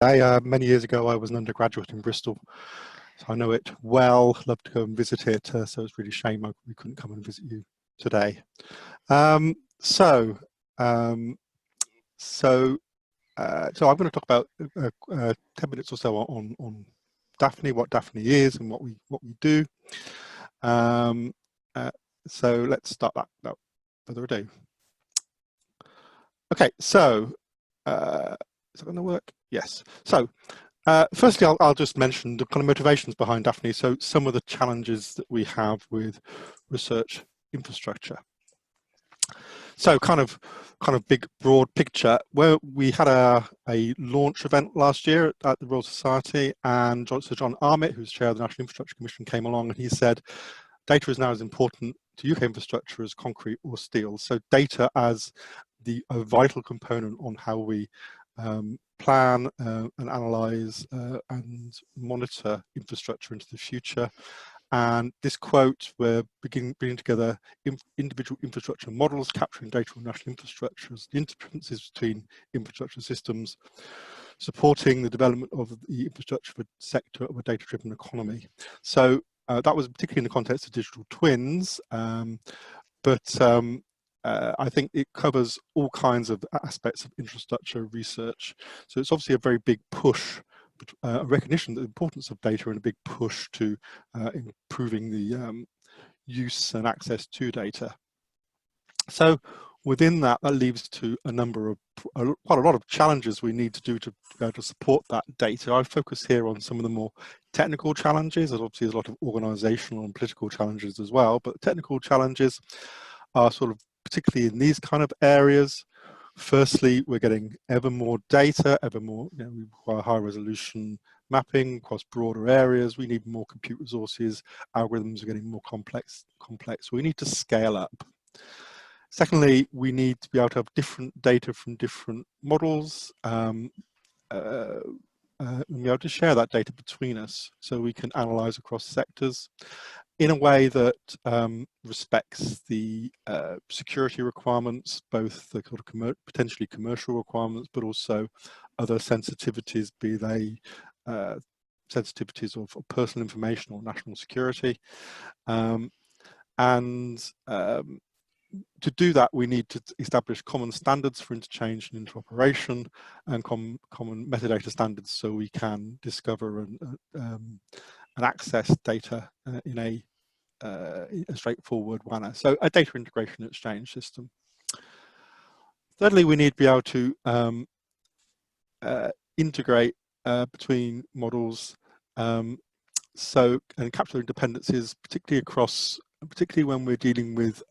Many years ago, I was an undergraduate in Bristol, so I know it well. Love to go and visit it. So it's really a shame we couldn't come and visit you today. So I'm going to talk about 10 minutes or so on DAFNI, what DAFNI is, and what we do. So let's start that without further ado. Okay, so is that going to work? Yes. So firstly, I'll just mention the kind of motivations behind DAFNI. So some of the challenges that we have with research infrastructure. So kind of big, broad picture, where we had a launch event last year at the Royal Society, and Sir John Armitt, who's chair of the National Infrastructure Commission, came along and he said, data is now as important to UK infrastructure as concrete or steel. So data as a vital component on how we plan and analyse and monitor infrastructure into the future. And this quote, we're bringing together individual infrastructure models, capturing data on national infrastructures, the interdependencies between infrastructure systems, supporting the development of the infrastructure sector of a data-driven economy. So that was particularly in the context of digital twins, but I think it covers all kinds of aspects of infrastructure research. So it's obviously a very big push, a recognition of the importance of data and a big push to improving the use and access to data. So within that leaves to a number of, quite a lot of challenges we need to do to be able to support that data. I focus here on some of the more technical challenges. There's obviously a lot of organizational and political challenges as well, but technical challenges are sort of particularly in these kind of areas. Firstly, we're getting ever more data, ever more, we require high resolution mapping across broader areas. We need more compute resources. Algorithms are getting more complex. We need to scale up. Secondly, we need to be able to have different data from different models and be able to share that data between us so we can analyze across sectors in a way that respects the security requirements, both the sort of potentially commercial requirements, but also other sensitivities, be they sensitivities of personal information or national security. To do that, we need to establish common standards for interchange and interoperation, and common metadata standards so we can discover and access data in a straightforward manner. So a data integration exchange system. Thirdly, we need to be able to integrate between models and capture dependencies, particularly when we're dealing with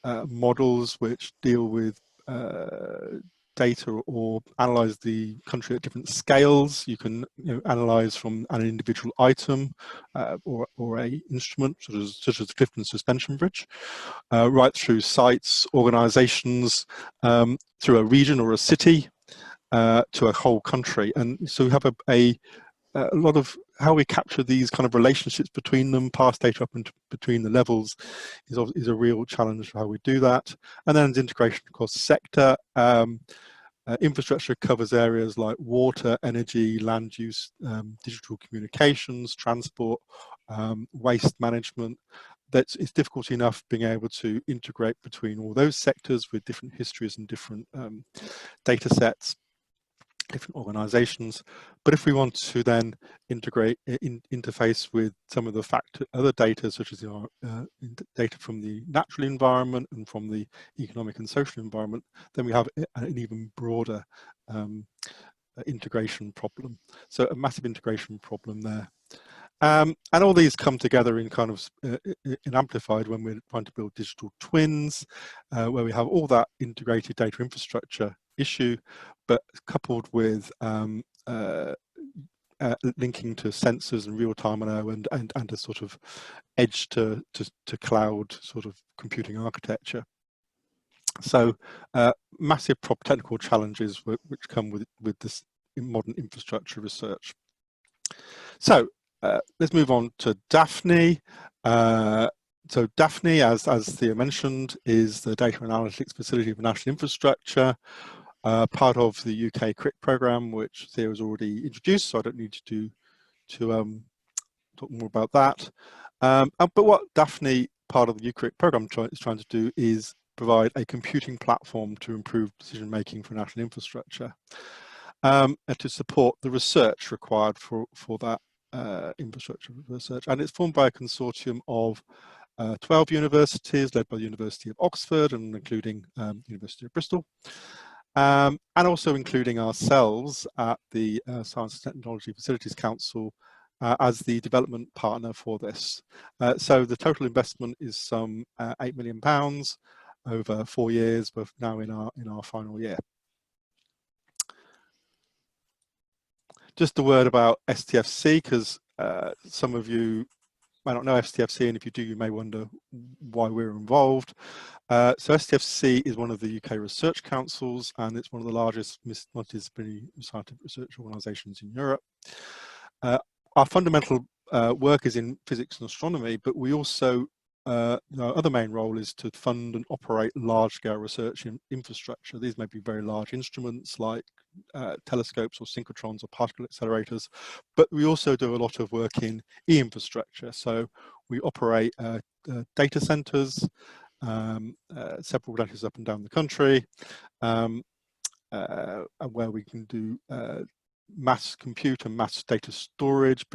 models which deal with data or analyze the country at different scales. You can analyze from an individual item or a instrument, such as the Clifton Suspension Bridge, right through sites, organizations, through a region or a city, to a whole country. And so we have a lot of how we capture these kind of relationships between them, pass data up and between the levels is a real challenge for how we do that. And then integration across sector. Infrastructure covers areas like water, energy, land use, digital communications, transport, waste management. It's difficult enough being able to integrate between all those sectors with different histories and different data sets, different organizations. But if we want to then interface with some of the other data, such as data from the natural environment and from the economic and social environment, then we have an even broader integration problem. So a massive integration problem there. And all these come together in kind of in amplified when we're trying to build digital twins, where we have all that integrated data infrastructure issue, but coupled with linking to sensors and real-time and a sort of edge to cloud sort of computing architecture. So massive technical challenges which come with this modern infrastructure research. So let's move on to DAFNI. So DAFNI, as Thea mentioned, is the data analytics facility for national infrastructure. part of the UK CRIC programme, which Theo has already introduced, so I don't need to talk more about that. But what DAFNI, part of the UCRIC programme, is trying to do is provide a computing platform to improve decision making for national infrastructure, and to support the research required for that infrastructure research. And it's formed by a consortium of 12 universities, led by the University of Oxford and including University of Bristol, and also including ourselves at the Science and Technology Facilities Council as the development partner for this. So the total investment is some £8 million over 4 years. We're now in our final year. Just a word about STFC, because some of you may not know STFC, and if you do, you may wonder why we're involved. So STFC is one of the UK research councils, and it's one of the largest multidisciplinary scientific research organisations in Europe. Our fundamental work is in physics and astronomy, but we also, our other main role is to fund and operate large-scale research in infrastructure. These may be very large instruments like telescopes or synchrotrons or particle accelerators, but we also do a lot of work in e-infrastructure. So we operate data centers, several data centers up and down the country, where we can do mass compute and mass data storage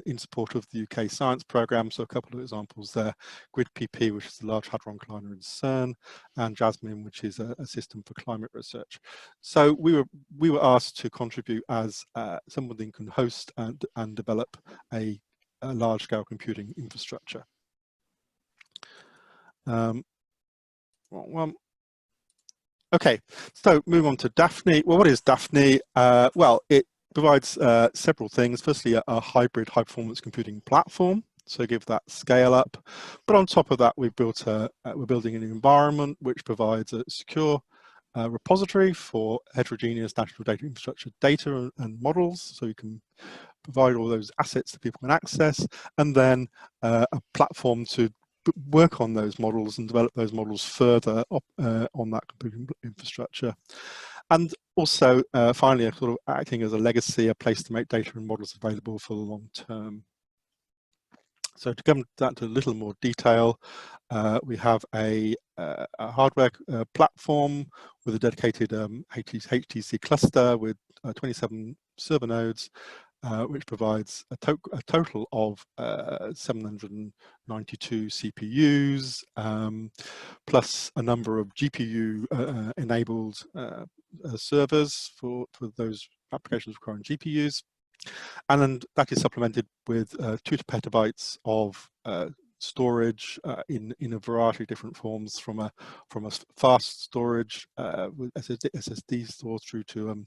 in support of the UK science programme. So a couple of examples there: Grid PP, which is the Large Hadron Collider in CERN, and Jasmine, which is a system for climate research. So we were asked to contribute as somebody who can host and develop a large-scale computing infrastructure. Okay, so move on to DAFNI. Well, what is DAFNI? Well, it provides several things. Firstly, a hybrid high-performance computing platform, so give that scale up. But on top of that, we're building an environment which provides a secure repository for heterogeneous national data infrastructure data and models, so you can provide all those assets that people can access, and then a platform to work on those models and develop those models further on that computing infrastructure. And also, finally, sort of acting as a legacy, a place to make data and models available for the long term. So to come down to a little more detail, we have a hardware platform with a dedicated HTC cluster with 27 server nodes, which provides a total of 792 CPUs, plus a number of GPU-enabled servers for those applications requiring GPUs. And that is supplemented with 2 petabytes of storage in a variety of different forms, from a fast storage with SSD store through to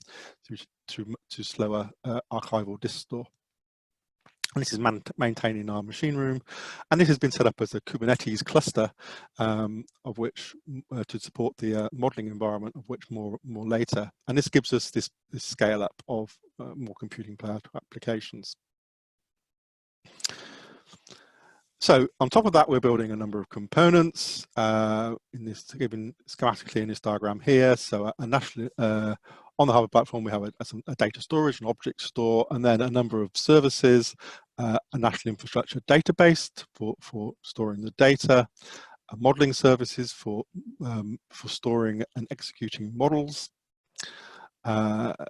slower archival disk store. And this is maintained in our machine room, and this has been set up as a Kubernetes cluster, of which to support the modeling environment, of which more later. And this gives us this scale up of more computing power to applications. So on top of that, we're building a number of components in this, given schematically in this diagram here. So a national, on the Harvard platform, we have a data storage, an object store, and then a number of services, a national infrastructure database for storing the data, modeling services for storing and executing models, what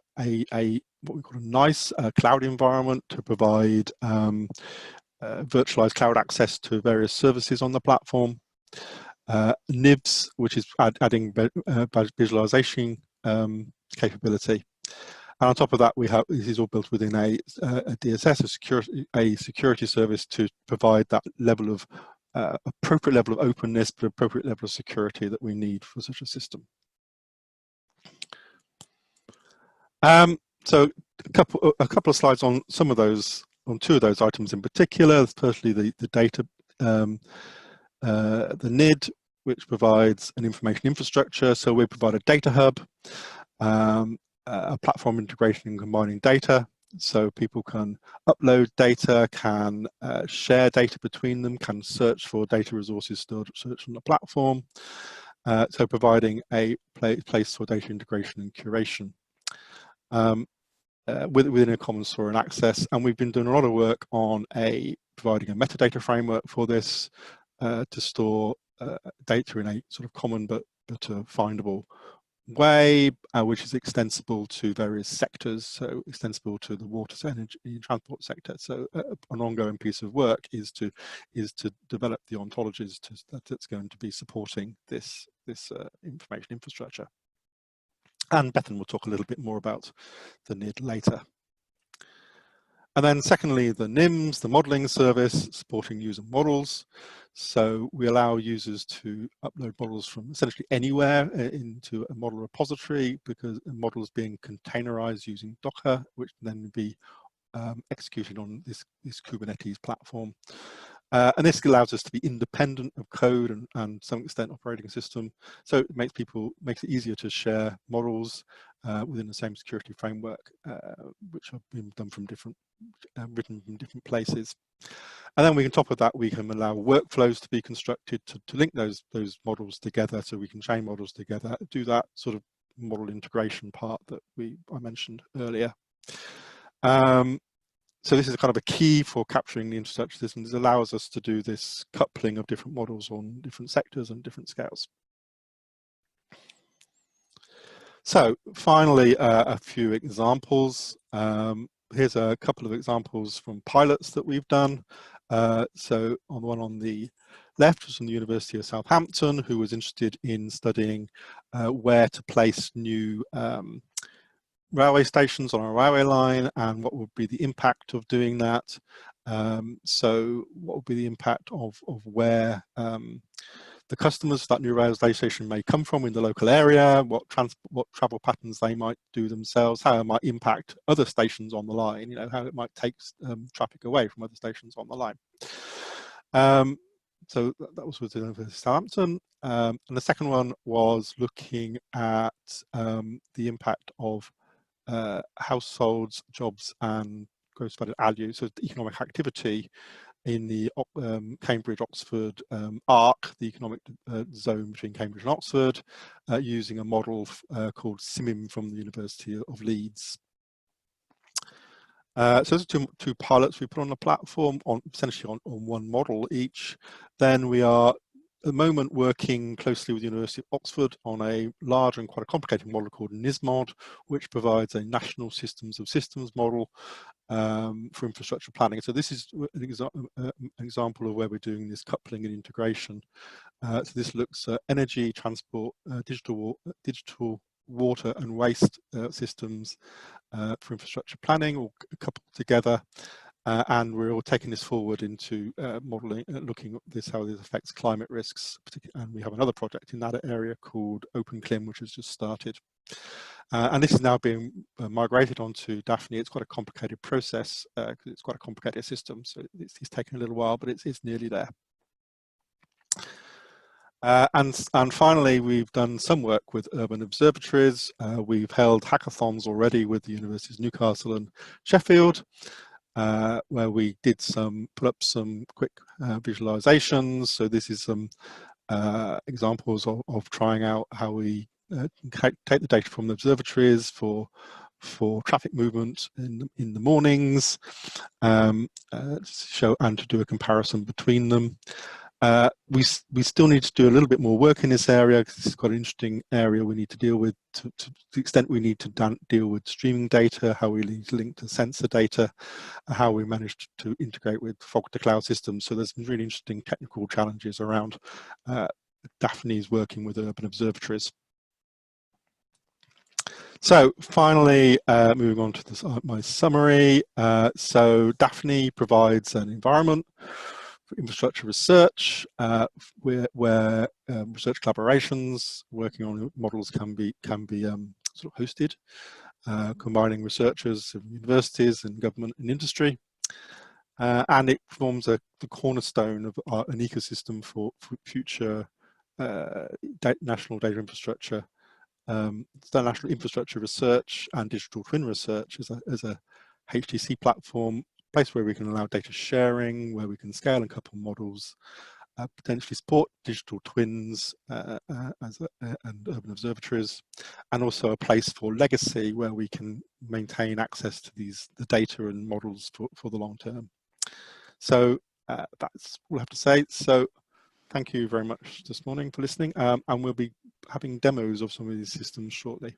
we call a NICE cloud environment to provide virtualized cloud access to various services on the platform, NIBS, which is adding visualization capability. And on top of that, we have, this is all built within a DSS, a security service to provide that level of appropriate level of openness, but appropriate level of security that we need for such a system. So a couple of slides on some of those, on 2 of those items in particular. Firstly, the data, the NID, which provides an information infrastructure. So we provide a data hub, a platform integration and combining data, so people can upload data, can share data between them, can search for data resources stored search on the platform. so providing a place for data integration and curation within a common store and access. And we've been doing a lot of work on providing a metadata framework for this to store data in a sort of common but findable way, which is extensible to various sectors, so extensible to the water, energy, and transport sector. So an ongoing piece of work is to develop the ontologies that's going to be supporting this information infrastructure. And Bethan will talk a little bit more about the NID later. And then secondly, the NIMS, the modeling service, supporting user models. So we allow users to upload models from essentially anywhere into a model repository, because a model is being containerized using Docker, which can then be executed on this Kubernetes platform. And this allows us to be independent of code and to some extent operating system. So it makes it easier to share models within the same security framework, which have been done from written from different places. And then on top of that, we can allow workflows to be constructed to link those models together, so we can chain models together, do that sort of model integration part that I mentioned earlier. So this is kind of a key for capturing the infrastructure system. This allows us to do this coupling of different models on different sectors and different scales. So finally, a few examples. Here's a couple of examples from pilots that we've done. So on the one on the left was from the University of Southampton, who was interested in studying where to place new railway stations on a railway line and what would be the impact of doing that. So what would be the impact of where the customers for that new railway station may come from in the local area, what travel patterns they might do themselves, how it might impact other stations on the line, how it might take traffic away from other stations on the line. So that was with the University of Southampton. And the second one was looking at the impact of households, jobs, and gross value, so the economic activity in the Cambridge-Oxford arc, the economic zone between Cambridge and Oxford, using a model called SIMIM from the University of Leeds. So those are two pilots we put on the platform, essentially on one model each. Then we are at the moment working closely with the University of Oxford on a large and quite a complicated model called NISMOD, which provides a national systems of systems model for infrastructure planning. So this is an example of where we're doing this coupling and integration. So this looks at energy, transport, digital water and waste systems for infrastructure planning, all coupled together. And we're all taking this forward into modelling, looking at how this affects climate risks. And we have another project in that area called OpenClim, which has just started. And this is now being migrated onto DAFNI. It's quite a complicated process because it's quite a complicated system. So it's taken a little while, but it's nearly there. And finally, we've done some work with urban observatories. We've held hackathons already with the Universities of Newcastle and Sheffield, where we did put up some quick visualizations. So this is some examples of trying out how we take the data from the observatories for traffic movement in the mornings, show and to do a comparison between them. We still need to do a little bit more work in this area because it's quite an interesting area we need to deal with to the extent we need to deal with streaming data, how we need to link to sensor data, how we managed to integrate with fog to cloud systems. So there's some really interesting technical challenges around DAFNI's working with urban observatories. So finally, moving on to my summary. So DAFNI provides an environment for infrastructure research, where research collaborations working on models can be sort of hosted, combining researchers of universities and government and industry, and it forms the cornerstone of an ecosystem for future national data infrastructure. National infrastructure research and digital twin research as a HTC platform, place where we can allow data sharing, where we can scale and couple models, potentially support digital twins and urban observatories, and also a place for legacy where we can maintain access to the data and models for the long term. So that's all I have to say. So thank you very much this morning for listening, and we'll be having demos of some of these systems shortly.